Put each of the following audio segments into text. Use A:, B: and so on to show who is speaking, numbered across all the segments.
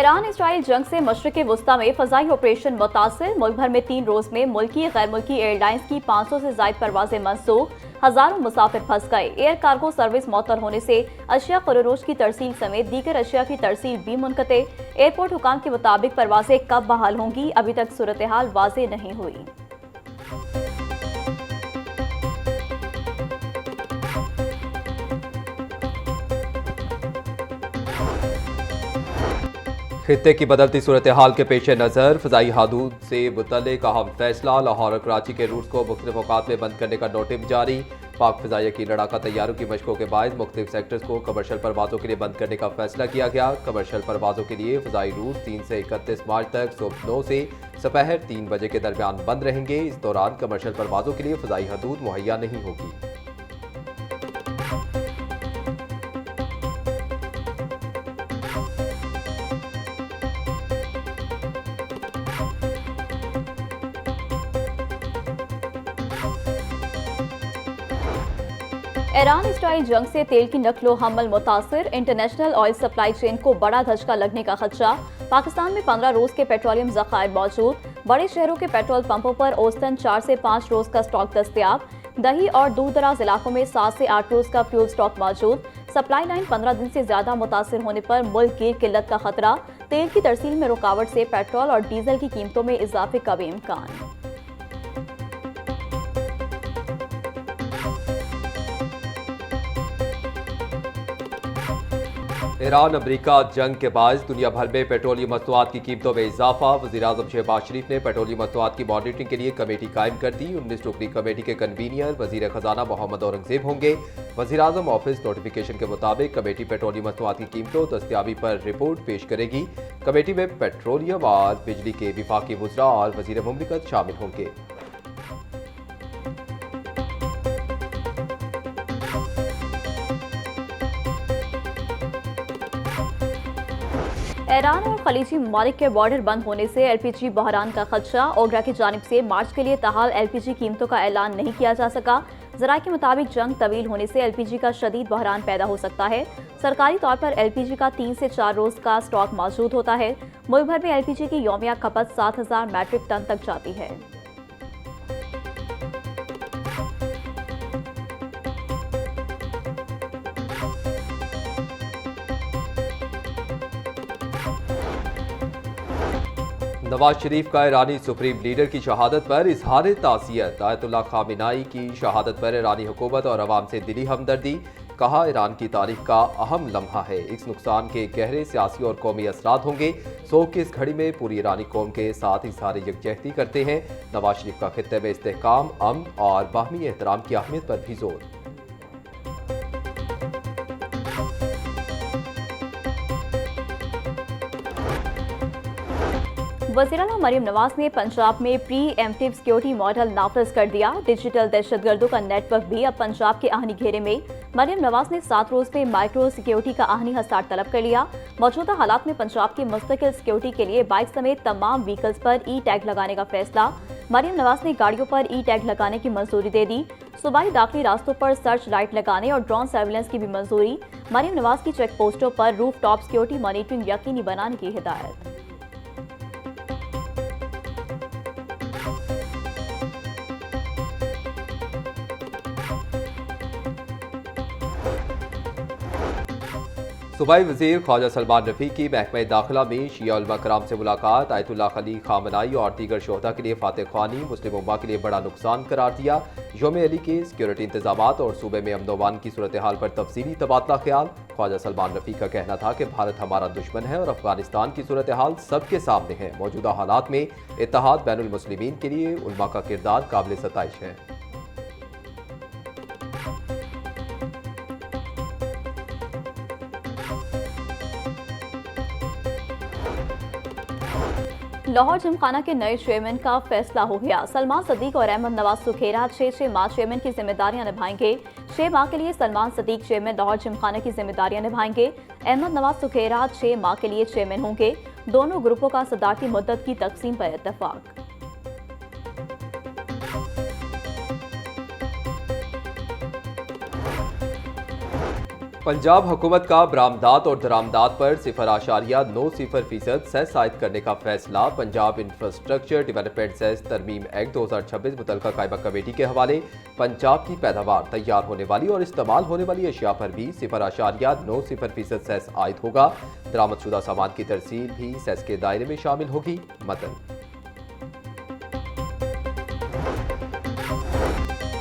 A: Iran Israel जंग से मशरिक़ वस्ता में फ़ज़ाई ऑपरेशन मुतासिर। मुल्क भर में 3 रोज़ में मुल्की गैर मुल्की एयरलाइंस की 500 से ज़ायद परवाजें मनसूख। हज़ारों मुसाफिर फंस गए। एयर कार्गो सर्विस मअतल होने से अशिया क़ुररोज की तरसील समेत दीगर अशिया की तरसील भी मुनक़ते। एयरपोर्ट हुकाम के मुताबिक परवाजें कब बहाल होंगी, अभी तक सूरत हाल वाज़ेह नहीं हुई।
B: खित्ते की बदलती सूरत हाल के पेश नज़र फ़ज़ाई हदूद से मुतल्लिक़ अहम फैसला। लाहौर और कराची के रूट्स को मुख्तलिफ औक़ात में बंद करने का नोटिस जारी। पाक फ़िज़ाइया की लड़ाका तैयारों की मशकों के बायस मुख्तलिफ सेक्टर्स को कमर्शल परवाज़ों के लिए बंद करने का फैसला किया गया। कमर्शल परवाज़ों के लिए फ़िज़ाई रूट 3 से 31 मार्च तक सुबह 9 से दोपहर 3 बजे के दरमियान बंद रहेंगे। इस दौरान कमर्शल परवाज़ों के लिए फ़िज़ाई हदूद मुहैया नहीं होगी।
A: ईरान इसराइल जंग से तेल की नकलो हमल मुतासिर। इंटरनेशनल ऑयल सप्लाई चेन को बड़ा धचका लगने का खदशा। पाकिस्तान में 15 रोज के पेट्रोलियम ज़खायर मौजूद। बड़े शहरों के पेट्रोल पंपों पर औसतन 4 से 5 रोज का स्टॉक दस्तयाब। दही और दूर दराज इलाकों में 7 से 8 रोज का फ्यूल स्टॉक मौजूद। सप्लाई लाइन 15 दिन से ज्यादा मुतासिर होने पर मुल्क की किल्लत का खतरा। तेल की तरसील में रुकावट से पेट्रोल और डीजल की कीमतों में इजाफे का भी इम्कान।
B: ईरान अमरीका जंग के बायस दुनिया भर में पेट्रोलियम मसनूआत की कीमतों में इजाफा। वज़ीर-ए-आज़म शहबाज शरीफ ने पेट्रोलियम मसनूआत की मॉनिटरिंग के लिए कमेटी कायम कर दी। 19 रुकनी कमेटी के कन्वीनियर वज़ीर ख़जाना मोहम्मद औरंगज़ेब होंगे। वज़ीर-ए-आज़म ऑफिस नोटिफिकेशन के मुताबिक कमेटी पेट्रोलियम मसनूआत की कीमतों दस्तयाबी पर रिपोर्ट पेश करेगी। कमेटी में पेट्रोलियम और बिजली के विफाकी वज़रा और वज़ीर मुमलिकत शामिल होंगे।
A: ईरान और खलीजी ममालिक के बॉर्डर बंद होने से एलपीजी बहरान का खदशा। ओगरा की जानिब से मार्च के लिए ताहाल एलपीजी कीमतों का ऐलान नहीं किया जा सका। ज़राए के मुताबिक जंग तवील होने से एलपीजी का शदीद बहरान पैदा हो सकता है। सरकारी तौर पर एलपीजी का 3 से 4 रोज का स्टॉक मौजूद होता है। मुल्क भर में एलपीजी की यौमिया खपत 7000 मैट्रिक टन तक जाती है।
B: नवाज शरीफ का ईरानी सुप्रीम लीडर की शहादत पर इजहार ताज़ियत। आयतुल्लाह खामेनी की शहादत पर ईरानी हुकूमत और अवाम से दिली हमदर्दी। कहा, ईरान की तारीख का अहम लम्हा है। इस नुकसान के गहरे सियासी और कौमी असरात होंगे। सोग की इस घड़ी में पूरी ईरानी कौम के साथ इजहार यकजहती करते हैं। नवाज शरीफ का खित्ते में इस्तेहकाम, अमन और बाहमी एहतराम की अहमियत पर भी जोर।
A: वज़ीर-ए-आला मरियम नवाज ने पंजाब में प्री एम्प्टिव सिक्योरिटी मॉडल नाफिज कर दिया। डिजिटल दहशतगर्दों का नेटवर्क भी अब पंजाब के आहनी घेरे में। मरियम नवाज ने 7 रोज में माइक्रो सिक्योरिटी का आहनी हसार तलब कर लिया। मौजूदा हालात में पंजाब की मुस्तकिल सिक्योरिटी के लिए बाइक समेत तमाम व्हीकल्स पर ई टैग लगाने का फैसला। मरियम नवाज ने गाड़ियों पर ई टैग लगाने की मंजूरी दे दी। सूबाई दाखिली रास्तों पर सर्च लाइट लगाने और ड्रोन सर्विलेंस की भी मंजूरी। मरियम नवाज की चेक पोस्टों पर रूफ टॉप सिक्योरिटी मॉनिटरिंग यकीनी बनाने की हिदायत।
B: सूबाई वज़ीर ख्वाजा सलमान रफ़ी की महकमा दाखिला में शिया उलमा कराम से मुलाकात। आयतुल्लाह अली खामेनी और दीगर शोहदा के लिए फातह ख्वानी मुस्लिम उम्मा के लिए बड़ा नुकसान करार दिया। यौम अली के सिक्योरिटी इंतजामात और सूबे में अमन अमान की सूरत हाल पर तफसीली तबादला ख्याल। ख्वाजा सलमान रफ़ी का कहना था कि भारत हमारा दुश्मन है और अफगानिस्तान की सूरत हाल सबके सामने है। मौजूदा हालात में इत्तेहाद बैनुल मुस्लिमीन के लिए उलमा का किरदार काबिल सताइश है।
A: लाहौर जिमखाना के नए चेयरमैन का फैसला हो गया। सलमान सदीक और अहमद नवाज सुखेरा 6 माह चेयरमैन की जिम्मेदारियां निभाएंगे। 6 माह के लिए सलमान सदीक चेयरमैन लाहौर जिमखाना की जिम्मेदारियां निभाएंगे। अहमद नवाज सुखेरा 6 माह के लिए चेयरमैन होंगे। दोनों ग्रुपों का सदारती मुद्दत की तकसीम पर इत्तेफाक।
B: पंजाब हुकूमत का बरामदात और दरामदात पर 0.90% सेस आयद करने का फैसला। पंजाब इंफ्रास्ट्रक्चर डेवलपमेंट सेस तरमीम एक्ट 2026 मुतलका कायमा कमेटी के हवाले पंजाब की पैदावार, तैयार होने वाली और इस्तेमाल होने वाली अशिया पर भी 0.90% सेस आयद होगा। दरामदशुदा सामान की तरसील भी सेस के दायरे में शामिल होगी। मतन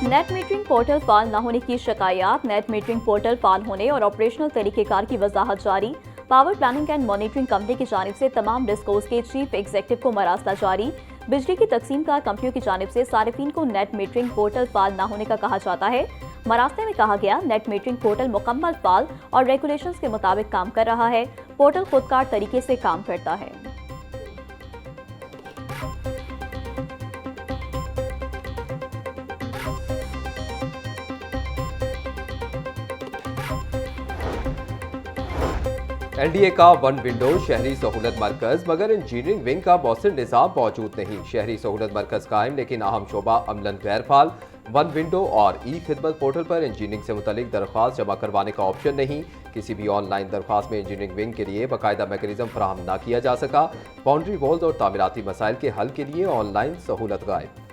A: नेट मीटरिंग पोर्टल फाल न होने की शिकायत। नेट मीटरिंग पोर्टल फाल होने और ऑपरेशनल तरीकेकार की वजाहत जारी। Power planning and monitoring company की जानिब से तमाम डिस्कोस के चीफ एग्जीक्यूटिव को मरासला जारी। बिजली की तकसीम कार कंपनियों की जानिब से सारिफीन को नेट मीटरिंग पोर्टल फाल न होने का कहा जाता है। मरासले में कहा गया, नेट मीटरिंग पोर्टल मुकम्मल फाल और रेगुलेशंस के मुताबिक काम कर रहा है। पोर्टल खुदकार तरीके से काम करता है।
B: NDA का वन विंडो शहरी सहूलत मरकज, मगर इंजीनियरिंग विंग का मौसर निज़ाम मौजूद नहीं। शहरी सहूलत मरकज कायम लेकिन अहम शोबा अमलन गैर फाल। वन विंडो और ई खिदमत पोर्टल पर इंजीनियरिंग से मुतलिक दरख्वास्त जमा करवाने का ऑप्शन नहीं। किसी भी ऑनलाइन दरख्वास्त में इंजीनियरिंग विंग के लिए बाकायदा मैकेनिज्म फराहम न किया जा सका। बाउंड्री वॉल्स और तामीराती मसाइल के हल के लिए ऑनलाइन सहूलत गायब।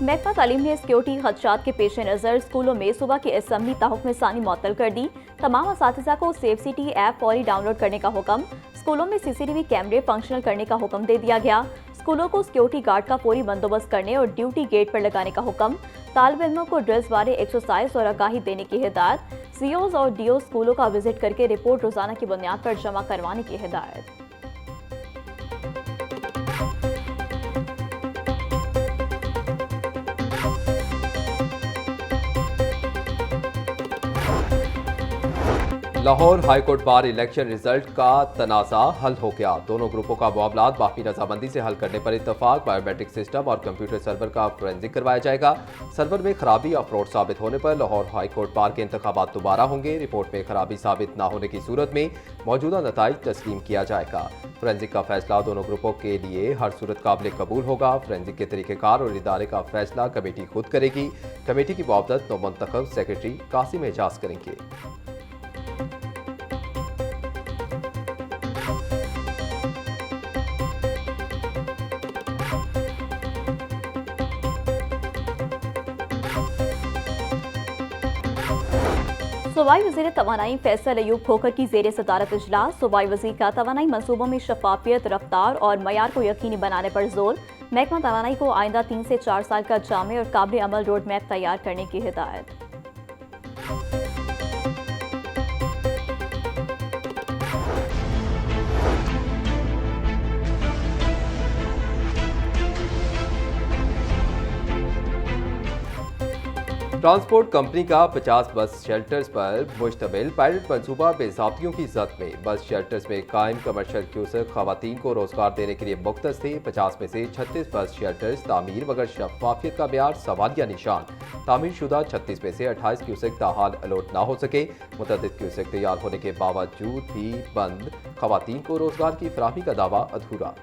A: महकमा तालीम ने सिक्योरिटी खदशात के पेश नज़र स्कूलों में सुबह की असम्बली ताहुक्म सानी मुअत्तल कर दी। तमाम असातिज़ा को सेफ सिटी ऐप फौरी डाउनलोड करने का हुक्म। स्कूलों में CCTV कैमरे फंक्शनल करने का हुक्म दे दिया गया। स्कूलों को सिक्योरिटी गार्ड का फौरी बंदोबस्त करने और ड्यूटी गेट पर लगाने का हुक्म। तालिब इल्मों को ड्रिल्स बारे एक्सरसाइज और आगाही देने की हिदायत। COs और DOs स्कूलों का विजिट करके रिपोर्ट रोजाना की बुनियाद पर जमा करवाने की हिदायत।
B: Lahore high court bar election result का तनाज़ा हल हो गया। दोनों ग्रुपों का मामला बाकी रजामंदी से हल करने पर इत्तफाक। बायोमेट्रिक सिस्टम और कंप्यूटर सर्वर का फोरेंसिक करवाया जाएगा। सर्वर में खराबी या फ्रॉड साबित होने पर लाहौर हाईकोर्ट बार के इंतखाबात दोबारा होंगे। रिपोर्ट में खराबी साबित न होने की सूरत में मौजूदा नताइज तस्लीम किया जाएगा। फोरेंसिक का फैसला दोनों ग्रुपों के लिए हर सूरत काबिल कबूल होगा। फोरेंसिक के तरीक़ेकार और इदारे का फैसला कमेटी खुद करेगी। कमेटी की मुआवजत नौमुंतखब सेक्रेटरी कासिम एजाज करेंगे।
A: सूबाई वज़ीर तवानाई फैसल अयूब खोखर की ज़ेर सदारत इजलास। सूबाई वज़ीर का तवानाई मनसूबों में शफाफियत, रफ्तार और मयार को यकीनी बनाने पर जोर। महकमा तवानाई को आइंदा 3 से 4 साल का जामे और काबिल अमल रोड मैप तैयार करने की हिदायत।
B: ट्रांसपोर्ट कंपनी का 50 बस शेल्टर्स पर मुश्तमिल पायलट मनसूबा बेज़ाब्तियों की जद में। बस शेल्टर्स में कायम कमर्शियल क्यूसक खवातीन को रोजगार देने के लिए मुख्तस थे। 50 में से 36 बस शेल्टर्स तामीर, मगर शफाफियत का म्यार सवालिया निशान। तामीर शुदा 36 में से 28 क्यूसक ताहाल अलॉट ना हो सके। मुतअद्दिद क्यूसक तैयार होने के बावजूद भी बंद। खवातीन को रोजगार की फराहमी का दावा अधूरा।